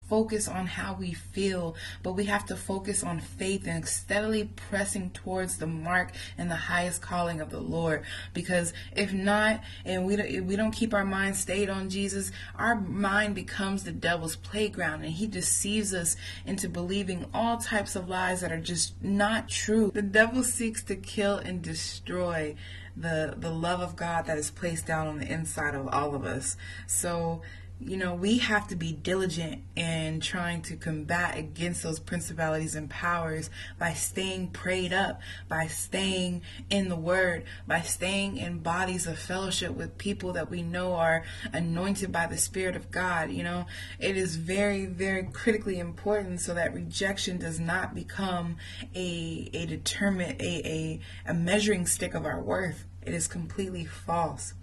focus on how we feel, but we have to focus on faith and steadily pressing towards the mark and the highest calling of the Lord. Because if not, and we don't keep our mind stayed on Jesus, our mind becomes the devil's playground, and he deceives us into believing all types of lies that are just not true. The devil seeks to kill and destroy the love of God that is placed down on the inside of all of us. So we have to be diligent in trying to combat against those principalities and powers by staying prayed up, by staying in the Word, by staying in bodies of fellowship with people that we know are anointed by the Spirit of God. It is very, very critically important so that rejection does not become a measuring stick of our worth. It is completely false.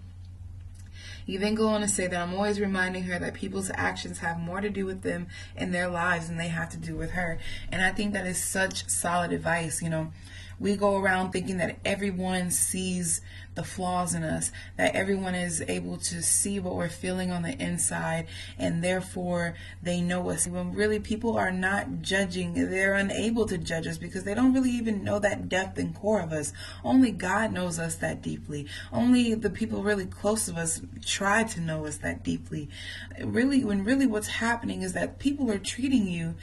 You then go on to say that I'm always reminding her that people's actions have more to do with them and their lives than they have to do with her. And I think that is such solid advice. We go around thinking that everyone sees the flaws in us, that everyone is able to see what we're feeling on the inside, and therefore they know us. When really people are not judging, they're unable to judge us because they don't really even know that depth and core of us. Only God knows us that deeply. Only the people really close to us try to know us that deeply. When really what's happening is that people are treating you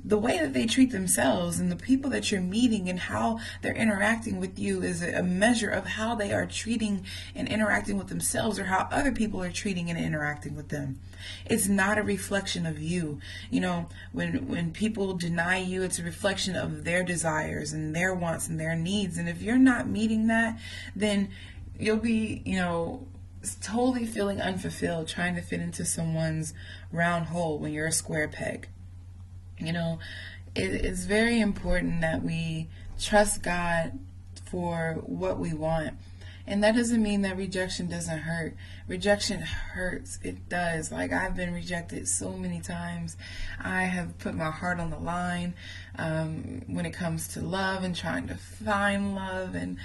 the way that they treat themselves, and the people that you're meeting and how they're interacting with you is a measure of how they are treating and interacting with themselves, or how other people are treating and interacting with them. It's not a reflection of you. When people deny you, it's a reflection of their desires and their wants and their needs. And if you're not meeting that, then you'll be, totally feeling unfulfilled, trying to fit into someone's round hole when you're a square peg. It's very important that we trust God for what we want. And that doesn't mean that rejection doesn't hurt. Rejection hurts. It does. Like, I've been rejected so many times. I have put my heart on the line when it comes to love and trying to find love. And,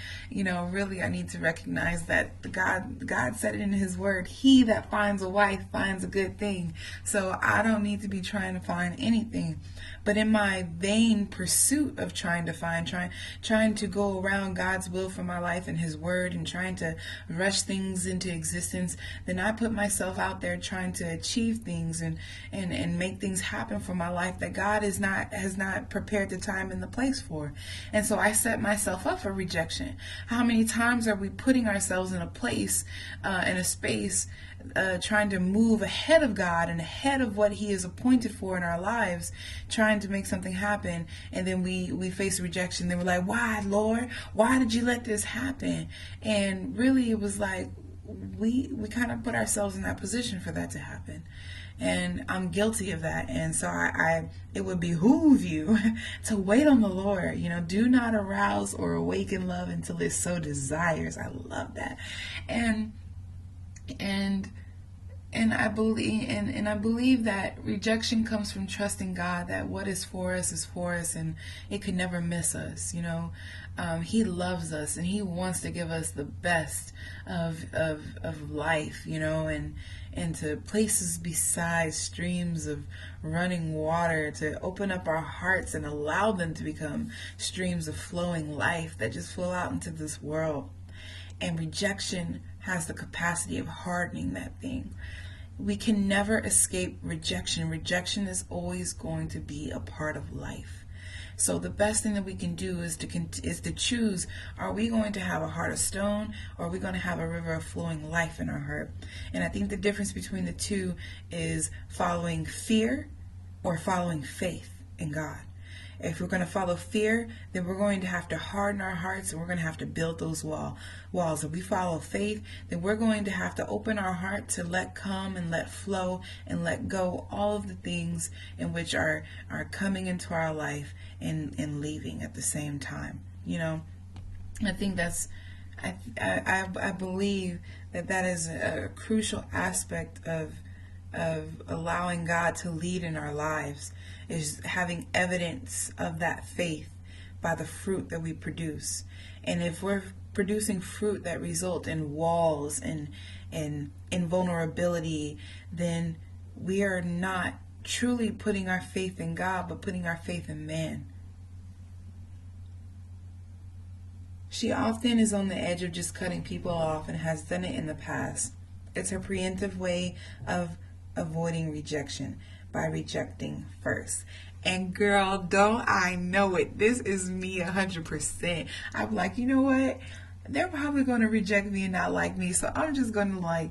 really I need to recognize that God said it in His Word. He that finds a wife finds a good thing. So I don't need to be trying to find anything. But in my vain pursuit of trying to go around God's will for my life and His Word, and trying to rush things into existence, then I put myself out there trying to achieve things and make things happen for my life that God has not prepared the time and the place for. And so I set myself up for rejection. How many times are we putting ourselves in a place, in a space, trying to move ahead of God and ahead of what He is appointed for in our lives, trying to make something happen, and then we face rejection. Then we're like, why, Lord? Why did you let this happen? And really it was like we kind of put ourselves in that position for that to happen. And I'm guilty of that. And so it would behoove you to wait on the Lord. Do not arouse or awaken love until it so desires. I love that. And I believe that rejection comes from trusting God, that what is for us, and it could never miss us. He loves us, and He wants to give us the best of life, and to places beside streams of running water, to open up our hearts and allow them to become streams of flowing life that just flow out into this world. And rejection has the capacity of hardening that thing. We can never escape rejection. Rejection is always going to be a part of life. So the best thing that we can do is to choose, are we going to have a heart of stone, or are we going to have a river of flowing life in our heart? And I think the difference between the two is following fear or following faith in God. If we're going to follow fear, then we're going to have to harden our hearts, and we're going to have to build those walls. If we follow faith, then we're going to have to open our heart to let come and let flow and let go all of the things in which are coming into our life and leaving at the same time. I think I believe that is a crucial aspect of allowing God to lead in our lives, is having evidence of that faith by the fruit that we produce. And if we're producing fruit that result in walls and invulnerability, then we are not truly putting our faith in God, but putting our faith in man. She often is on the edge of just cutting people off and has done it in the past. It's her preemptive way of avoiding rejection by rejecting first. And girl, don't I know it? This is me 100%. I'm like, you know what? They're probably going to reject me and not like me, so I'm just going to, like,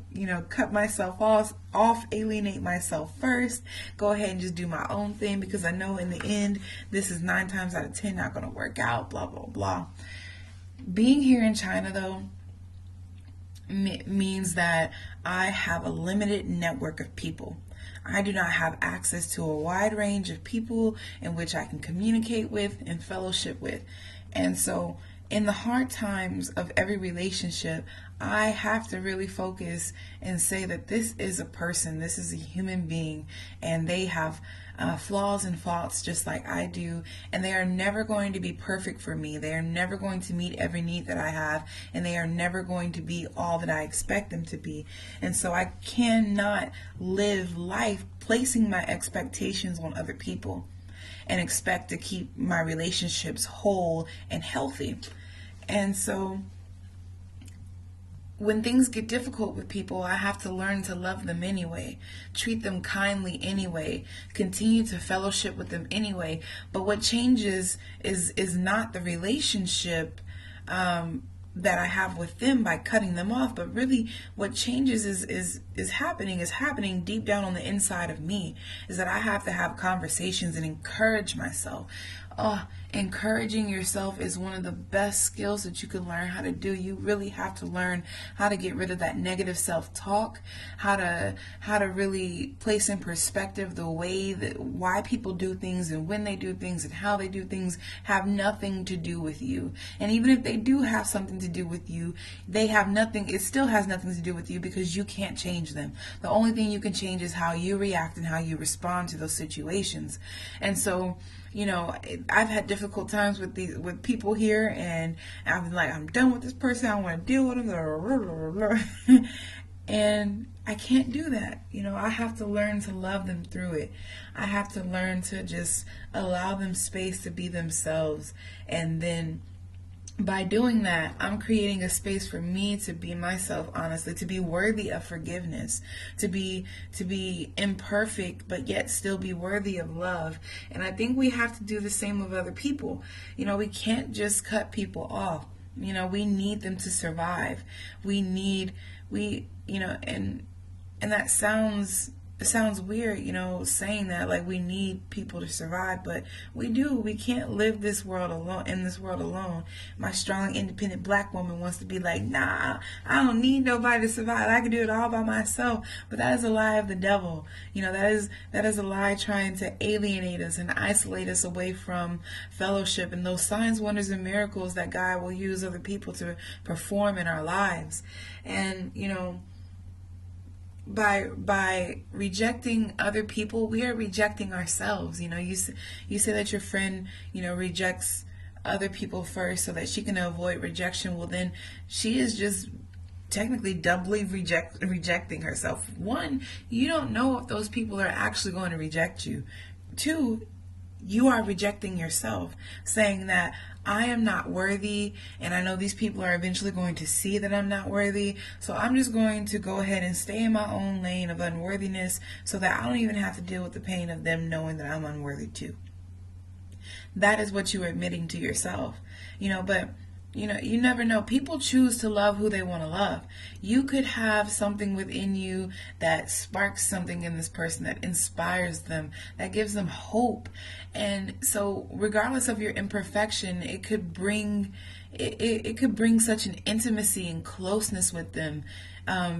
cut myself off, alienate myself first, go ahead and just do my own thing, because I know in the end this is 9 times out of 10 not going to work out, blah blah blah. Being here in China, though, means that I have a limited network of people. I do not have access to a wide range of people in which I can communicate with and fellowship with. And so in the hard times of every relationship, I have to really focus and say that this is a person, this is a human being, and they have flaws and faults just like I do, and they are never going to be perfect for me. They are never going to meet every need that I have, and they are never going to be all that I expect them to be. And so I cannot live life placing my expectations on other people and expect to keep my relationships whole and healthy. And so when things get difficult with people, I have to learn to love them anyway, treat them kindly anyway, continue to fellowship with them anyway. But what changes is not the relationship that I have with them by cutting them off, but really what changes is happening deep down on the inside of me, is that I have to have conversations and encourage myself. Encouraging yourself is one of the best skills that you can learn how to do. You really have to learn how to get rid of that negative self-talk, how to really place in perspective the way that why people do things and when they do things and how they do things have nothing to do with you. And even if they do have something to do with you, it still has nothing to do with you, because you can't change them. The only thing you can change is how you react and how you respond to those situations. And so, I've had difficult times with people here, and I've been like, I'm done with this person, I don't want to deal with them, and I can't do that. I have to learn to love them through it. I have to learn to just allow them space to be themselves, and then by doing that, I'm creating a space for me to be myself, honestly, to be worthy of forgiveness, to be imperfect, but yet still be worthy of love. And I think we have to do the same with other people. We can't just cut people off. We need them to survive. And that sounds weird, saying that, like, we need people to survive, but we do. We can't live in this world alone. My strong, independent black woman wants to be like, nah, I don't need nobody to survive. I can do it all by myself. But that is a lie of the devil. That is a lie trying to alienate us and isolate us away from fellowship and those signs, wonders, and miracles that God will use other people to perform in our lives. And, by rejecting other people, we are rejecting ourselves. You say that your friend, rejects other people first so that she can avoid rejection. Well, then she is just technically doubly rejecting herself. One, you don't know if those people are actually going to reject you. Two, you are rejecting yourself, saying that I am not worthy, and I know these people are eventually going to see that I'm not worthy, so I'm just going to go ahead and stay in my own lane of unworthiness so that I don't even have to deal with the pain of them knowing that I'm unworthy too. That is what you are admitting to yourself. But you never know. People choose to love who they want to love. You could have something within you that sparks something in this person, that inspires them, that gives them hope. And so regardless of your imperfection, it could bring such an intimacy and closeness with them,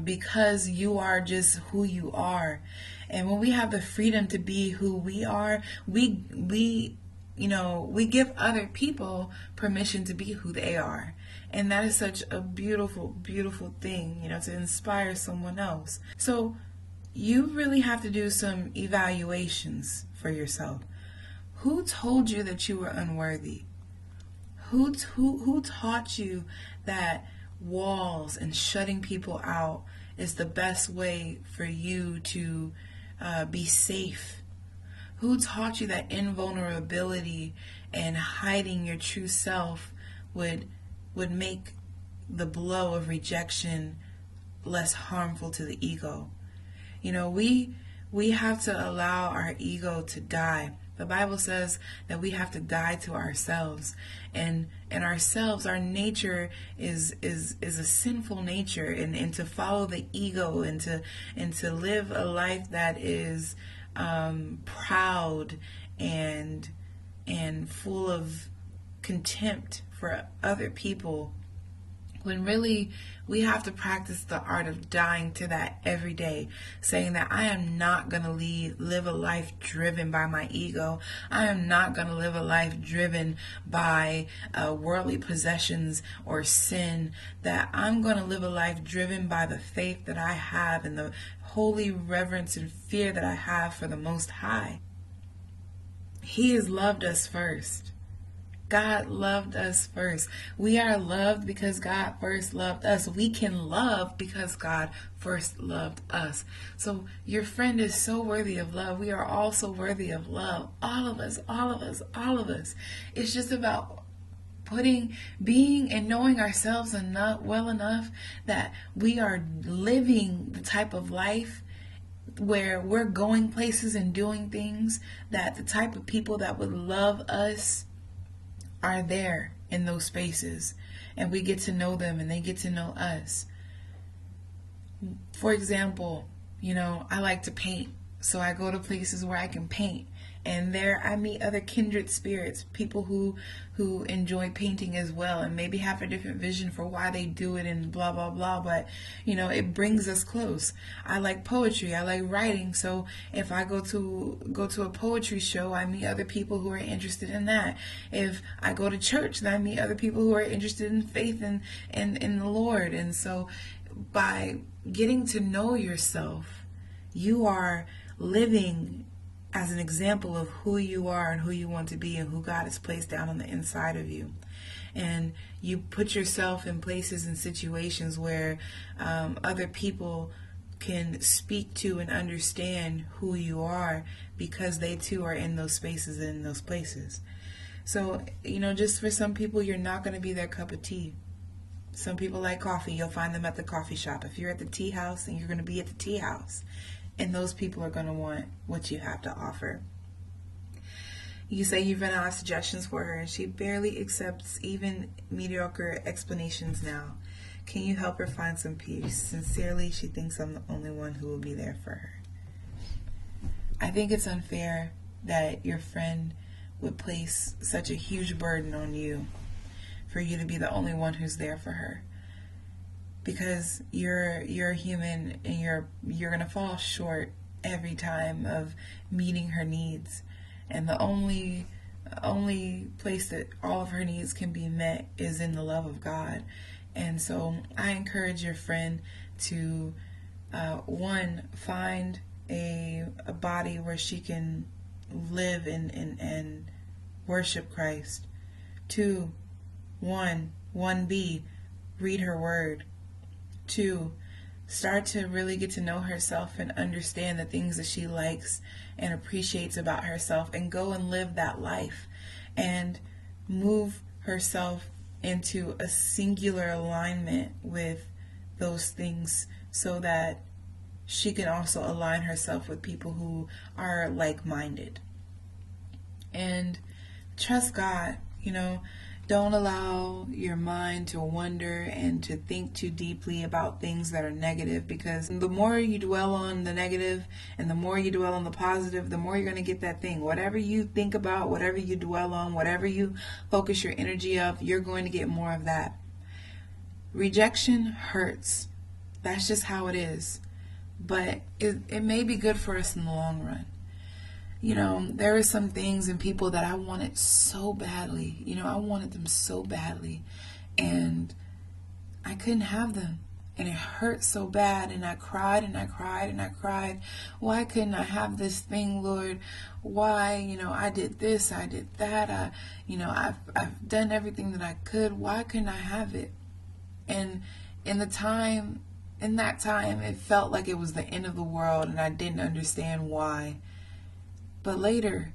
because you are just who you are. And when we have the freedom to be who we are, we give other people permission to be who they are. And that is such a beautiful, beautiful thing, to inspire someone else. So you really have to do some evaluations for yourself. Who told you that you were unworthy? Who taught you that walls and shutting people out is the best way for you to be safe? Who taught you that invulnerability and hiding your true self would make the blow of rejection less harmful to the ego? You know, we have to allow our ego to die. The Bible says that we have to die to ourselves, and ourselves, our nature is a sinful nature, and to follow the ego, and to live a life that is proud and full of contempt for other people, when really we have to practice the art of dying to that every day, saying that I am not going to live a life driven by my ego. I am not going to live a life driven by worldly possessions or sin. That I'm going to live a life driven by the faith that I have and the holy reverence and fear that I have for the Most High. He has loved us first. God loved us first. We are loved because God first loved us. We can love because God first loved us. So your friend is so worthy of love. We are all so worthy of love. All of us, all of us, all of us. It's just about being and knowing ourselves well enough that we are living the type of life where we're going places and doing things that the type of people that would love us are there in those spaces, and we get to know them and they get to know us. For example, I like to paint, so I go to places where I can paint, and there I meet other kindred spirits, people who enjoy painting as well, and maybe have a different vision for why they do it and blah blah blah, but it brings us close. I like poetry, I like writing, so if I go to a poetry show, I meet other people who are interested in that. If I go to church, then I meet other people who are interested in faith and in the Lord. And so by getting to know yourself, you are living as an example of who you are and who you want to be and who God has placed down on the inside of you. And you put yourself in places and situations where other people can speak to and understand who you are, because they too are in those spaces and in those places. So, just for some people, you're not going to be their cup of tea. Some people like coffee. You'll find them at the coffee shop. If you're at the tea house, then you're going to be at the tea house. And those people are going to want what you have to offer. You say you've run out of suggestions for her, and she barely accepts even mediocre explanations now. Can you help her find some peace? Sincerely, she thinks I'm the only one who will be there for her. I think it's unfair that your friend would place such a huge burden on you for you to be the only one who's there for her. Because you're human, and you're gonna fall short every time of meeting her needs, and the only place that all of her needs can be met is in the love of God. And so I encourage your friend to find a body where she can live and worship Christ. 2, 1B, read her word. 2, start to really get to know herself and understand the things that she likes and appreciates about herself, and go and live that life and move herself into a singular alignment with those things, so that she can also align herself with people who are like-minded. And trust God. Don't allow your mind to wander and to think too deeply about things that are negative, because the more you dwell on the negative and the more you dwell on the positive, the more you're going to get that thing. Whatever you think about, whatever you dwell on, whatever you focus your energy of, you're going to get more of that. Rejection hurts. That's just how it is. But it may be good for us in the long run. There are some things and people that I wanted so badly. I wanted them so badly, and I couldn't have them. And it hurt so bad, and I cried and I cried and I cried. Why couldn't I have this thing, Lord? Why, I did this, I did that. I've done everything that I could. Why couldn't I have it? And in that time, it felt like it was the end of the world, and I didn't understand why. But later,